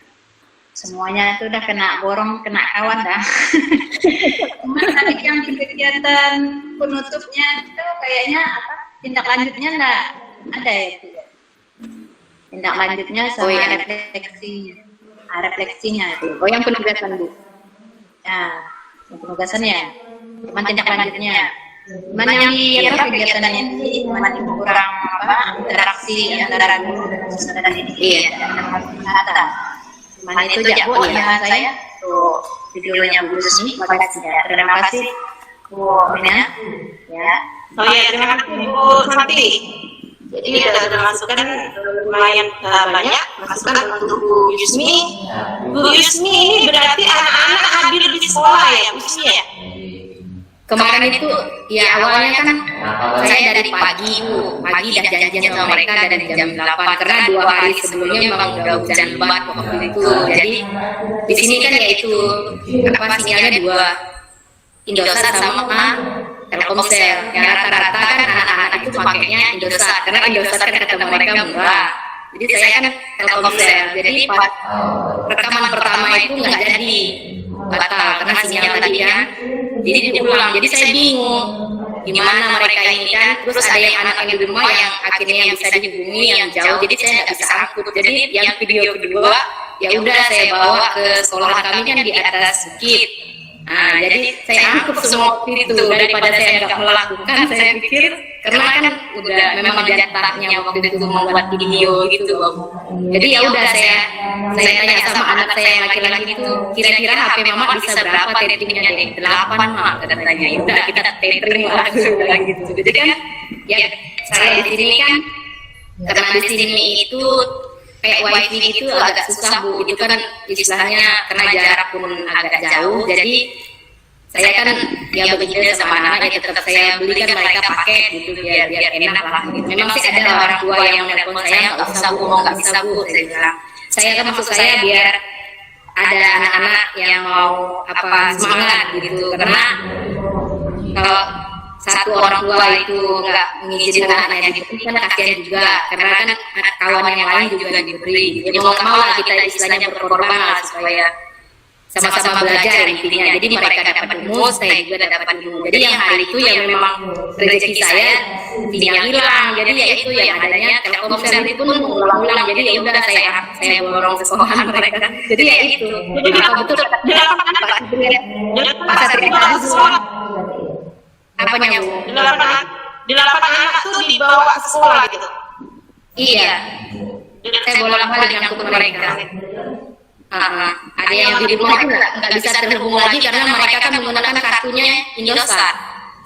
semuanya itu udah kena borong, kena kawan dah. Cuma tadi yang kegiatan penutupnya itu kayaknya apa? Tindak lanjutnya enggak ada ya Bu? Tindak lanjutnya sama refleksinya itu. Oh, yang penugasan Bu. Ya, yang penugasannya. Cuman tindak lanjutnya. Cuman yang di apa kegiatannya ini masih kurang apa interaksi antara guru dan didik. Iya, dan cuman itu aja Bu ya saya tuh videonya Bu Yusmi. Terima kasih Bu Mina ya. Oh ya, terima kasih Bu Santi. Jadi sudah masukan lumayan banyak masukan untuk Bu Yusmi. Bu Yusmi ini berarti anak-anak hadir di sekolah ya, Bu Yusmi ya? Kemarin itu ya awalnya kan saya dari pagi Bu, pagi dah janjian sama mereka dari jam 8 karena 2 hari sebelumnya memang udah hujan lebat waktu itu. Jadi di sini kan yaitu apa sinyalnya 2 Indosat sama Telkomsel. Yang rata-rata kan anak-anak itu pakainya Indosat karena Indosat kan kata mereka murah. Jadi saya kan Telkomsel. Jadi pas rekaman pertama itu nggak jadi, batal karena sinyal tadi kan. Jadi diulang. Jadi saya bingung gimana mereka ini kan. Terus ada yang anak yang di rumah yang akhirnya yang bisa dihubungi yang jauh. Jadi saya nggak bisa angkut. Jadi yang video kedua ya udah saya bawa ke sekolah kami kan di atas bukit. Nah, jadi saya angkut semua itu daripada saya nggak melakukan. Saya pikir karena kan udah memang jatahnya waktu itu membuat video gitu. Jadi ya udah saya tanya sama anak saya yang laki-laki itu, kira-kira HP Mama bisa berapa tethingnya deh? 8 Mak katanya. Ya udah kita tething lah gitu. Jadi kan ya saya di sini kan karena di sini itu kayak wifi gitu agak susah Bu, itu kan istilahnya karena jarak pun agak jauh, jadi saya kan ya begitu sama anak ya tetap saya belikan mereka paket gitu biar enak lah gitu. Memang sih ada orang tua yang nelpon saya nggak usah Bu, nggak bisa Bu, saya bilang. Saya kan maksud saya biar ada anak-anak yang mau apa semangat gitu, karena kalau satu orang tua itu nggak mengizinkan anaknya diberi kan kasihan juga, karena kan kawan yang lain juga diberi. Jadi mau nggak mau lah kita istilahnya berkorban lah supaya sama-sama belajar intinya. Jadi mereka dapat ilmu, saya juga dapat ilmu. Jadi yang hari itu ya memang rezeki saya sinyal hilang. Jadi ya itu yang adanya Telkomsel itu pun ulang-ulang. Jadi ya udah saya borong ke sekolahan mereka. Jadi ya itu. Jadi apa betul? Apanya Bu? 8 anak tuh dibawa ke sekolah gitu. Iya. Saya bolak-balik nyangkut mereka. Ada yang di rumah itu nggak bisa terhubung lagi karena mereka kan menggunakan kartunya Indosat.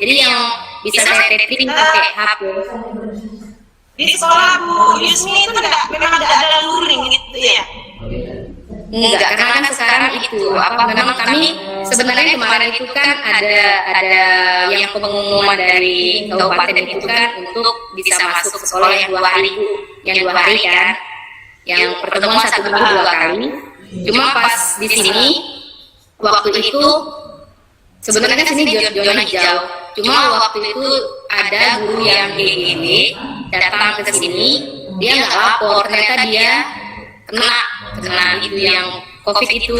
Jadi yang bisa saya tething pakai HP. Di sekolah Bu Yusmi itu memang nggak ada luring gitu ya? Enggak, karena kan sekarang itu memang kami sebenarnya kemarin itu kan ada yang pengumuman dari kabupaten itu kan untuk bisa masuk ke sekolah yang 2 hari kan, yang pertemuan 1 minggu 2 kali. Cuma pas di sini waktu itu sebenarnya sini zona hijau. Cuma waktu itu ada guru yang GGD datang ke sini, dia nggak lapor, ternyata dia kena itu yang COVID itu.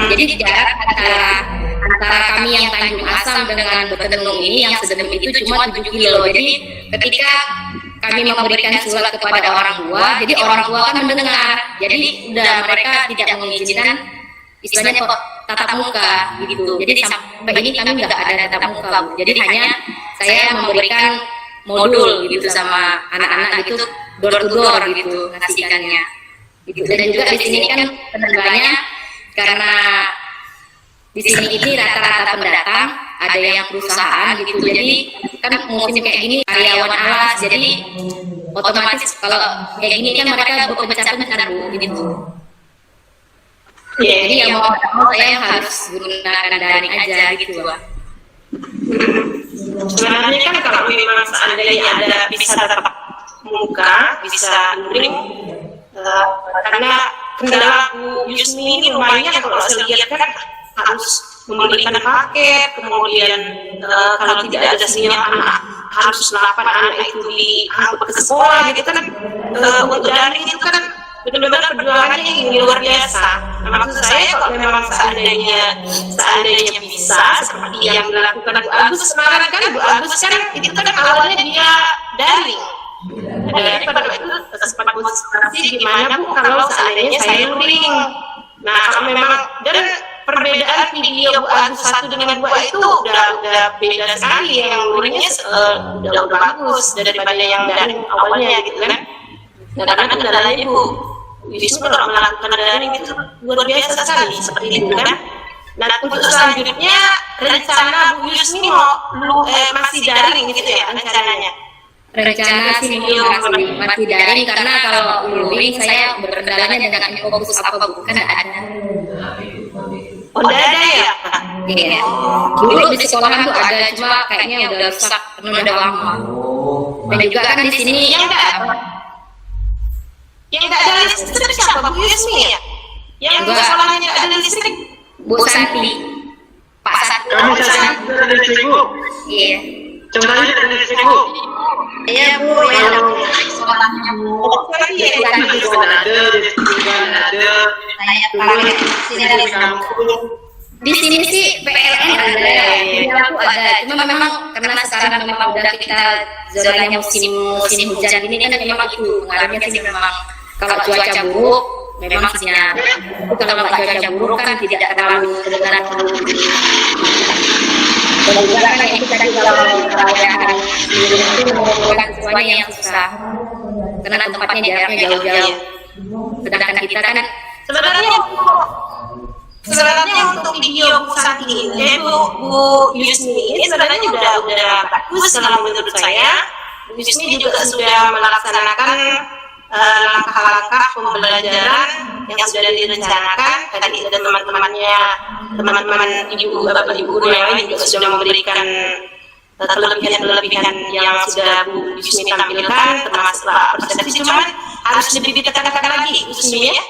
Jadi jarak antara kami yang Tanjung Asam dengan Betenung ini yang sedang itu cuma 7 kilo. Jadi ketika kami memberikan surat kepada orang tua, jadi orang tua kan mendengar. Jadi udah mereka tidak mengizinkan istilahnya tatap muka gitu. Jadi sampai ini kami nggak ada tatap muka. Jadi hanya saya memberikan modul gitu sama anak-anak gitu, door to door gitu ngasih ikannya. Gitu. Dan juga di sini kan penerbangnya karena di sini ini rata-rata pendatang, ada yang perusahaan gitu. Jadi kan musim kayak gini karyawan alas, jadi otomatis kalau kayak gini kan mereka berpecah-pecah Bu gitu. Jadi yang mau saya harus gunakan daring aja gitu Bu. Sebenarnya kan kalau memang seandainya ada bisa tatap muka, bisa luring, karena kendala Bu Yusmi ini lumayan kalau saya lihat kan harus membelikan paket, kemudian kalau tidak ada sinyal anak harus 8 anak itu diangkut ke sekolah gitu kan. Untuk daring itu kan benar-benar perjuangannya yang luar biasa. Nah, maksud saya kalau memang seandainya bisa seperti yang dilakukan Bu Agus kemarin kan, Bu Agus kan itu kan awalnya dia daring. Jadi pada waktu itu sempat konsultasi gimana Bu kalau seandainya saya luring. Nah kalau memang dan perbedaan video Bu Agus 1 dengan 2 itu udah beda sekali. Yang luringnya udah bagus daripada yang daring awalnya gitu kan. Nah karena kendalanya Bu Yusmi kalau melakukan daring itu luar biasa sekali seperti itu kan. Nah untuk selanjutnya rencana Bu Yusmi mau masih daring gitu ya rencananya? Rencana sih masih daring karena kalau luring saya berkendalanya dengan infobus apa Bu kan ada. Oh udah ada ya? Iya. Dulu di sekolahan tuh ada, cuma kayaknya udah rusak karena udah lama. Dan juga kan di sini yang nggak ada listrik siapa Bu Yusmi ya? Yang sekolahnya nggak ada listrik? Bu Santi, Pak Santi. Kami ada listrik Bu. Iya. Contohnya ada listrik Bu. Iya Bu, yang sekolahnya Bu. Ada. Saya pakai sini dari kampung. Di sini sih PLN ada, aku ada. Cuma memang karena sekarang memang udah kita zonanya musim hujan ini kan memang itu pengaruhnya sih memang kalau cuaca buruk memang sinyal. Kalau nggak cuaca buruk kan tidak terlalu kedengaran. Dan juga kan yang kita kalau perayaan itu mengumpulkan semuanya yang susah karena tempatnya jaraknya jauh-jauh. Sedangkan kita kan sebenarnya untuk video Bu Santi ini, Bu Yusmi ini sebenarnya udah bagus kalau menurut saya. Bu Yusmi juga sudah melaksanakan langkah-langkah pembelajaran yang sudah direncanakan. Tadi ada teman-teman ibu bapak ibu guru yang lain juga sudah memberikan kelebihan yang sudah Bu Yusmi tampilkan, termasuk persepsi. Cuman harus lebih ditekankan lagi Bu Yusmi ya.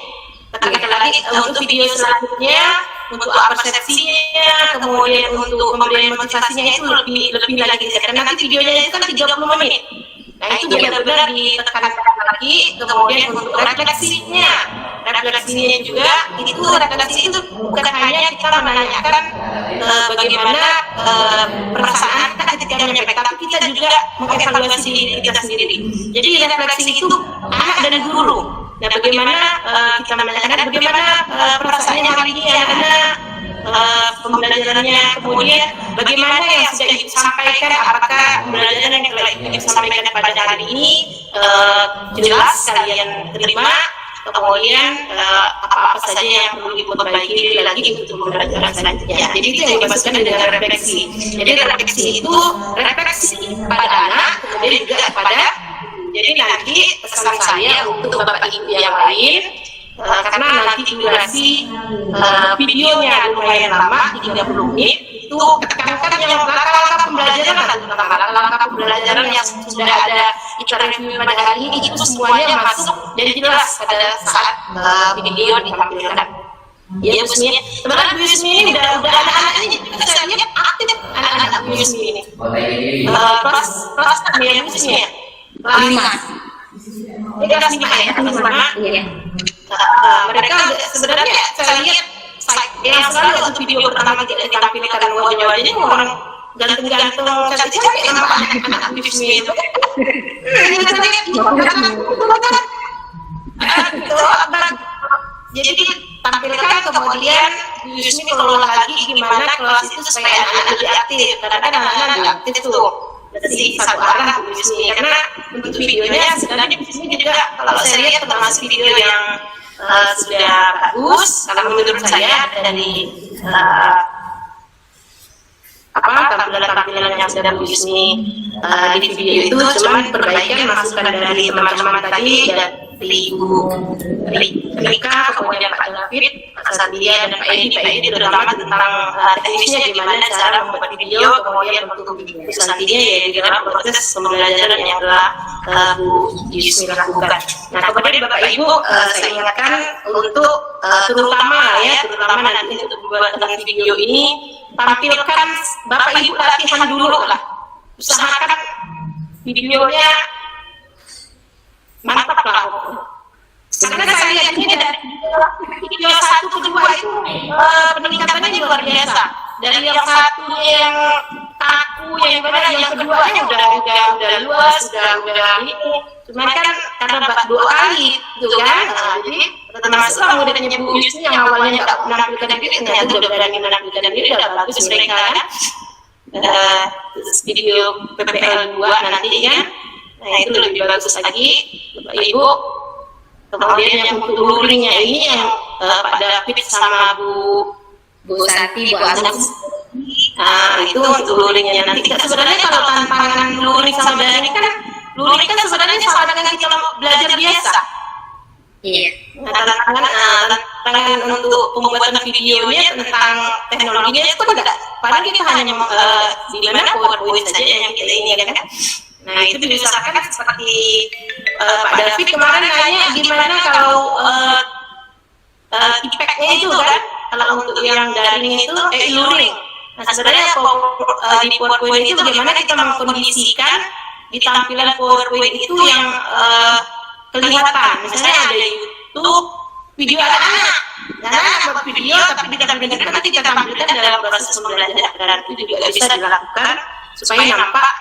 Tekankan lagi untuk video selanjutnya, untuk persepsinya, kemudian untuk pemberian motivasinya itu lebih lagi karena nanti videonya itu kan 30 menit. Nah itu benar-benar ditekankan lagi, kemudian untuk refleksinya juga refleksi itu bukan hanya kita menanyakan bagaimana perasaan kita ketika menyampaikan, tapi kita juga mengevaluasi diri kita sendiri. Jadi refleksi itu anak dan guru. Nah bagaimana kita menanyakan bagaimana perasaannya hari ini anak-anak pembelajarannya, kemudian bagaimana yang sudah disampaikan, apakah pembelajaran yang telah disampaikan pada hari ini jelas kalian terima, kemudian apa-apa saja yang perlu diperbaiki lagi untuk pembelajaran selanjutnya. Jadi itu yang dimaksudkan dengan refleksi. Jadi refleksi itu refleksi pada anak, kemudian juga pada. Jadi nanti pesan saya untuk bapak ibu yang lain, karena nanti durasi videonya lumayan lama, 30 menit, itu tekankan yang langkah-langkah pembelajaran yang sudah ada kita review pada hari ini, itu semuanya masuk dan jelas pada saat video ditampilkan. Ya Bu Yusmi, sebenarnya Bu Yusmi ini udah anak-anak ini saya lihat aktif anak-anak Bu Yusmi ini. Kelas ya Bu Yusmi ya? Kelas 5. Kelas 5 ya, kelas 5. Iya. Mereka sebenarnya saya lihat yang selalu untuk video pertama kita ditampilkan wajah-wajahnya orang ganteng-ganteng cantik-cantik anak Bu Yusmi itu. Jadi tampilkan kemudian Bu Yusmi kelola lagi gimana kelas itu supaya anak-anak lebih aktif, karena kan anak-anak lebih aktif tuh bersih satu arah Bu Yusmi, karena untuk videonya sebenarnya di sini juga kalau saya lihat termasuk video yang sudah bagus kalau menurut saya dari tampilan yang sudah Bu Yusmi di video itu, cuman perbaikan masukan dari teman-teman tadi dan Ibu Rika, kemudian Pak David, Pak Sandia, dan Pak Edi terutama tentang teknisnya gimana cara membuat video, kemudian untuk Bu Santinya ya di dalam proses pembelajaran yang telah Bu Yusmi lakukan. Nah, kemudian Bapak Ibu saya ingatkan untuk terutama nanti untuk membuat video ini, tampilkan Bapak Ibu latihan dulu lah, usahakan videonya mantap lah. Karena saya lihat ini dari video 1 ke 2 itu peningkatannya luar biasa. Dari yang satunya yang kaku, yang keduanya udah luas, udah ini. Cuma kan karena 2 kali itu kan, jadi termasuk muridnya Bu Yusmi yang awalnya nggak menampilkan diri, ternyata udah berani menampilkan diri, udah bagus mereka kan. Video PPL 2 nanti kan. Nah itu lebih bagus lagi Bapak Ibu. Kemudian yang untuk luringnya ini yang Pak David sama Bu Santi, Bu Agus. Nah itu untuk luringnya nanti. Sebenarnya kalau tantangan luring sama daring kan, luring kan sebenarnya sama dengan kita belajar biasa. Iya. Nah, tantangan untuk pembuatan videonya tentang teknologinya itu kan enggak. Padahal kita hanya di mana PowerPoint saja yang kita ini kan. Nah itu diusahakan seperti Pak David kemarin nanya gimana kalau tipeknya itu kan, kalau untuk yang daring itu luring. Nah sebenarnya di PowerPoint itu bagaimana kita mengkondisikan di tampilan PowerPoint itu yang kelihatan. Misalnya ada YouTube video anak-anak, buat video tapi ditampilkan nanti kita tampilkan dalam proses pembelajaran, itu juga bisa dilakukan supaya nampak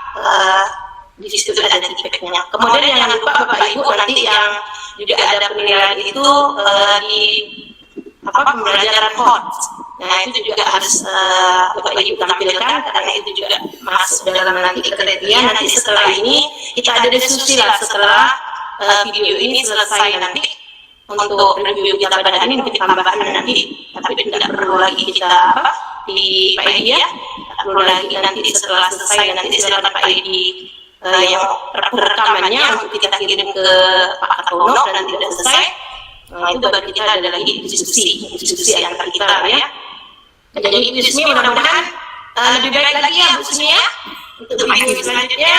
di situ ada tipeknya. Kemudian jangan lupa Bapak Ibu nanti yang juga ada penilaian itu di pembelajaran HOT. Nah itu juga harus Bapak Ibu tampilkan karena itu juga masuk dalam nanti kriteria. Nanti setelah ini kita ada diskusi lah setelah video ini selesai nanti untuk review kita pada hari ini untuk tambahan nanti, tapi tidak perlu lagi kita di Pak Edi ya, tidak perlu lagi nanti setelah selesai nanti setelah Pak Edi yang rekamannya untuk kita kirim ke Pak Kartono dan tidak selesai, itu baru kita ada lagi diskusi antar kita ya. Jadi Bu Yusmi mudah-mudahan lebih baik lagi ya Bu Yusmi ya untuk video selanjutnya,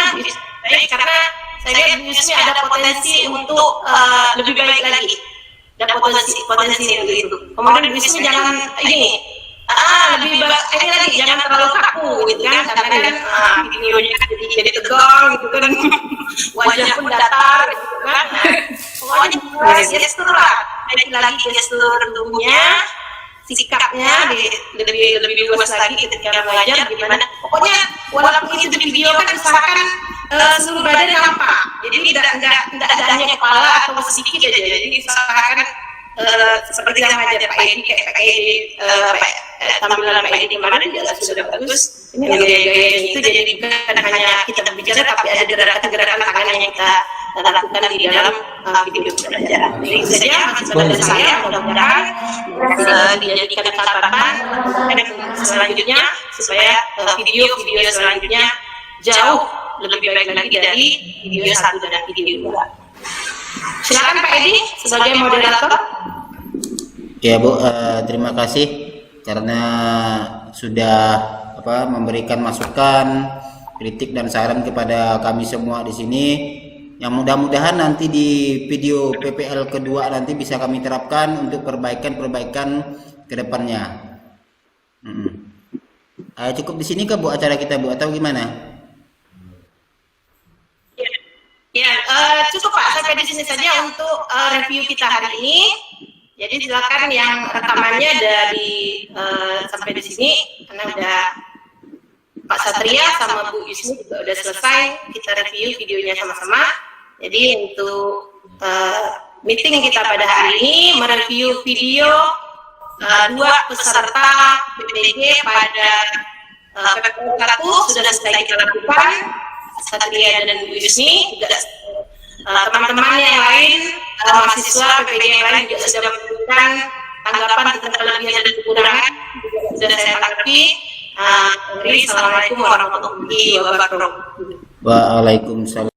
baik karena saya lihat Bu Yusmi ada potensi untuk lebih baik lagi, ada potensi untuk itu. Kemudian Bu Yusmi jangan ini lebih baik ini lagi, jangan terlalu kaku gitu kan, karena kan videonya jadi tegang gitu kan, wajah pun datar gitu kan. Pokoknya gestur lah, lagi gestur tubuhnya, sikapnya lebih luas lagi ketika mengajar gimana. Pokoknya walaupun itu di video kan usahakan seluruh badan nampak, jadi tidak ada hanya kepala atau sedikit aja. Jadi usahakan seperti yang ajar Pak Edi, tampilan Pak Edi kemarin juga sudah bagus. Ini gaya-gaya itu jadi bukan hanya kita berbicara tapi ada gerakan-gerakan tangan yang kita lakukan di dalam video pembelajaran. Jadi itu saja dari saya, mudah-mudahan dijadikan catatan selanjutnya supaya video selanjutnya jauh lebih baik lagi dari video 1 dan video 2. Silakan Pak Edi sebagai moderator. Ya Bu, terima kasih karena sudah memberikan masukan, kritik dan saran kepada kami semua di sini. Yang mudah-mudahan nanti di video PPL kedua nanti bisa kami terapkan untuk perbaikan ke depannya. Cukup di sini ke Bu acara kita Bu atau gimana? Ya, cukup Pak, sampai di sini saja untuk review kita hari ini. Jadi silakan yang rekamannya dari sampai di sini, karena udah Pak Satria sama Bu Yusmi juga udah selesai kita review videonya sama-sama. Jadi untuk meeting kita pada hari ini mereview video 2 peserta PPG pada PPL 1 sudah selesai kita lakukan. Satria dan Bu Yusni, juga teman-teman yang lain, mahasiswa PPG yang lain juga sudah memberikan tanggapan tentang kelebihan dan kekurangan, juga sudah saya tanggapi. Assalamualaikum warahmatullahi wabarakatuh. Waalaikumsalam.